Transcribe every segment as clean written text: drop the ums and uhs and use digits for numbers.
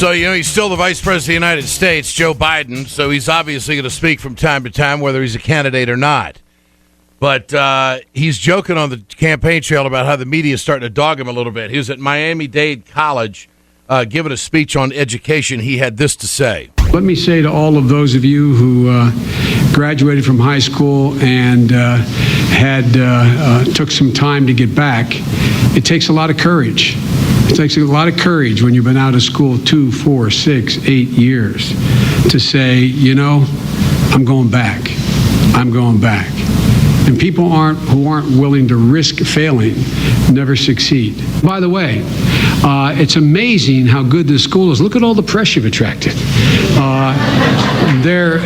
So, he's still the Vice President of the United States, Joe Biden, so he's obviously going to speak from time to time, whether he's a candidate or not. But he's joking on the campaign trail about how the media is starting to dog him a little bit. He was at Miami-Dade College giving a speech on education. He had this to say. Let me say to all of those of you who graduated from high school and took some time to get back, it takes a lot of courage. It takes a lot of courage when you've been out of school 2, 4, 6, 8 years to say, I'm going back. I'm going back. And people who aren't willing to risk failing never succeed. By the way, it's amazing how good this school is. Look at all the press you've attracted. Their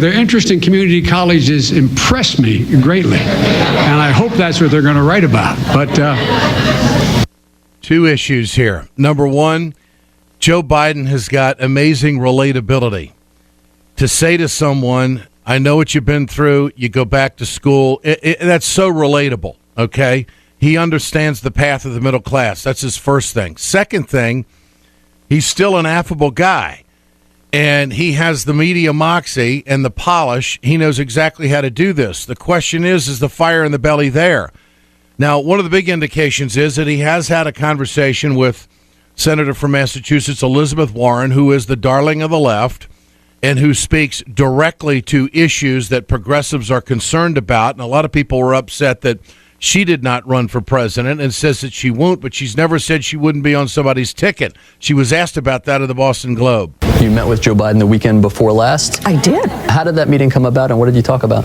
interest in community colleges impressed me greatly, and I hope that's what they're going to write about. But two issues here. Number one, Joe Biden has got amazing relatability. To say to someone, I know what you've been through, you go back to school, that's so relatable, okay? He understands the path of the middle class. That's his first thing. Second thing, he's still an affable guy, and he has the media moxie and the polish. He knows exactly how to do this. The question is the fire in the belly there? Now, one of the big indications is that he has had a conversation with Senator from Massachusetts, Elizabeth Warren, who is the darling of the left, and who speaks directly to issues that progressives are concerned about. And a lot of people were upset that she did not run for president and says that she won't, but she's never said she wouldn't be on somebody's ticket. She was asked about that at the Boston Globe. You met with Joe Biden the weekend before last. I did. How did that meeting come about, and what did you talk about?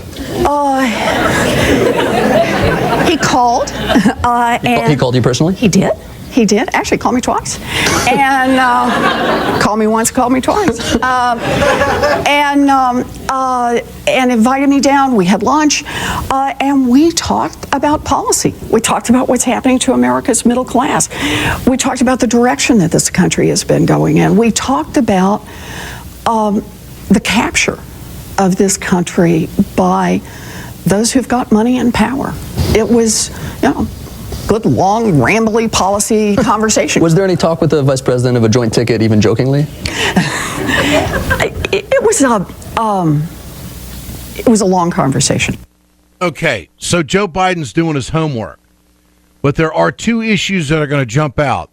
He called. He called you personally? He did. He did. Actually, called me twice. And called me once, called me twice. And invited me down. We had lunch. And we talked about policy. We talked about what's happening to America's middle class. We talked about the direction that this country has been going in. We talked about the capture of this country by those who've got money and power. It was, good, long, rambly policy conversation. Was there any talk with the vice president of a joint ticket, even jokingly? It was a long conversation. Okay, so Joe Biden's doing his homework, but there are two issues that are going to jump out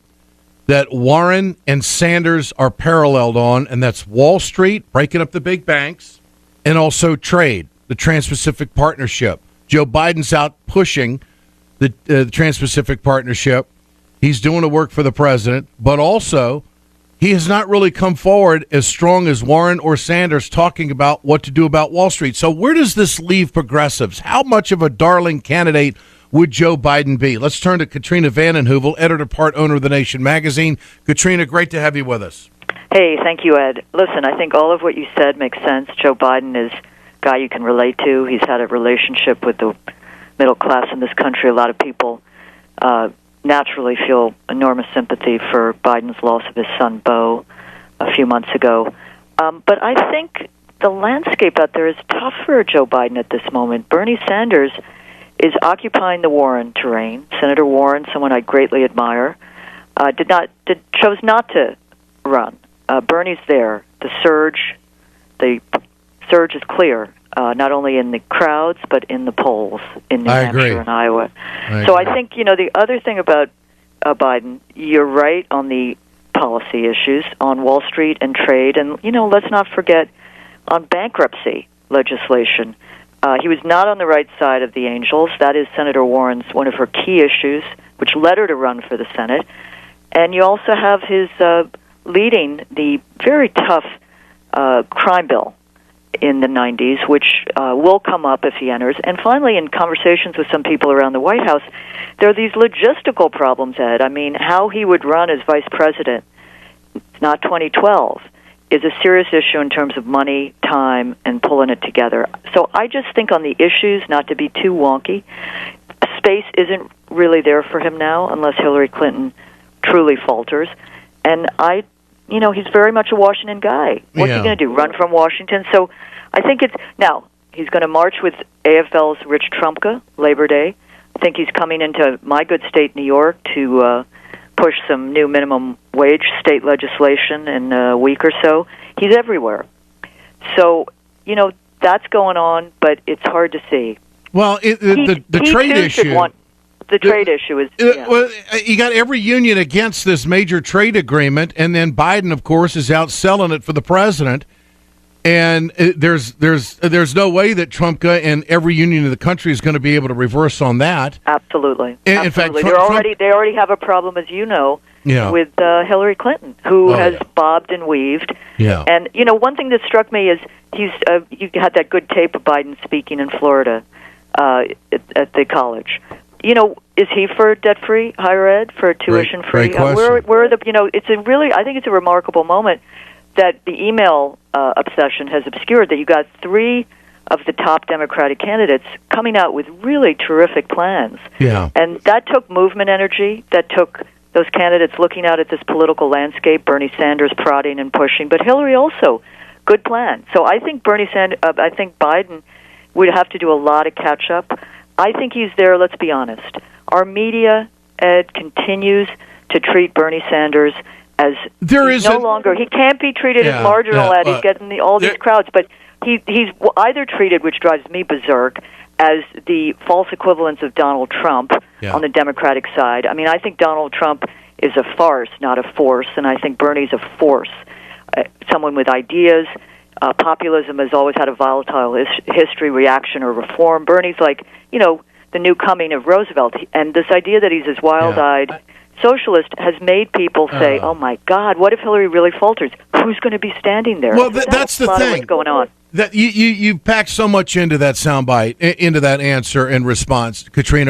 that Warren and Sanders are paralleled on, and that's Wall Street, breaking up the big banks, and also trade, the Trans-Pacific Partnership. Joe Biden's out pushing the Trans-Pacific Partnership. He's doing the work for the president, but also he has not really come forward as strong as Warren or Sanders talking about what to do about Wall Street. So where does this leave progressives? How much of a darling candidate would Joe Biden be? Let's turn to Katrina Vanden, Heuvel, editor, part owner of The Nation magazine. Katrina, great to have you with us. Hey, thank you, Ed. Listen, I think all of what you said makes sense. Joe Biden is a guy you can relate to. He's had a relationship with the middle class in this country. A lot of people naturally feel enormous sympathy for Biden's loss of his son, Beau, a few months ago. But I think the landscape out there is tough for Joe Biden at this moment. Bernie Sanders is occupying the Warren terrain. Senator Warren, someone I greatly admire, chose not to run. Bernie's there. The surge is clear, not only in the crowds but in the polls in New Hampshire and Iowa. So I think the other thing about Biden, you're right on the policy issues on Wall Street and trade, and let's not forget on bankruptcy legislation. He was not on the right side of the angels. That is Senator Warren's one of her key issues, which led her to run for the Senate. And you also have his leading the very tough crime bill in the 90s, which will come up if he enters. And finally, in conversations with some people around the White House, there are these logistical problems, Ed. I mean, how he would run as vice president, not 2012, is a serious issue in terms of money, time, and pulling it together. So I just think on the issues, not to be too wonky, space isn't really there for him now unless Hillary Clinton truly falters. And he's very much a Washington guy. What's he going to do, run from Washington? So I think now, he's going to march with AFL's Rich Trumka, Labor Day. I think he's coming into my good state, New York, to push some new minimum wage state legislation in a week or so. He's everywhere. So, that's going on, but it's hard to see. Well, the trade issue. The trade issue is. Well, you got every union against this major trade agreement, and then Biden, of course, is out selling it for the president. And there's no way that Trump and every union in the country is going to be able to reverse on that. Absolutely. In fact, they already have a problem, as you know, with Hillary Clinton, who has bobbed and weaved. Yeah. And one thing that struck me is you had that good tape of Biden speaking in Florida at the college. Is he for debt-free higher ed, for tuition-free? Great question. I think it's a remarkable moment that the email obsession has obscured, that you got three of the top Democratic candidates coming out with really terrific plans. Yeah. And that took movement energy, that took those candidates looking out at this political landscape, Bernie Sanders prodding and pushing, but Hillary also, good plan. So I think I think Biden would have to do a lot of catch-up. I think he's there, let's be honest. Our media, Ed, continues to treat Bernie Sanders as he can't be treated as marginal, Ed. He's getting all these crowds, but he's either treated, which drives me berserk, as the false equivalence of Donald Trump on the Democratic side. I mean, I think Donald Trump is a farce, not a force, and I think Bernie's a force. Someone with ideas. Populism has always had a volatile history, reaction, or reform. Bernie's like, the new coming of Roosevelt. And this idea that he's this wild-eyed socialist has made people say, oh, my God, what if Hillary really falters? Who's going to be standing there? Well, that's the thing. What's going on. That you packed so much into that soundbite, into that answer and response, Katrina.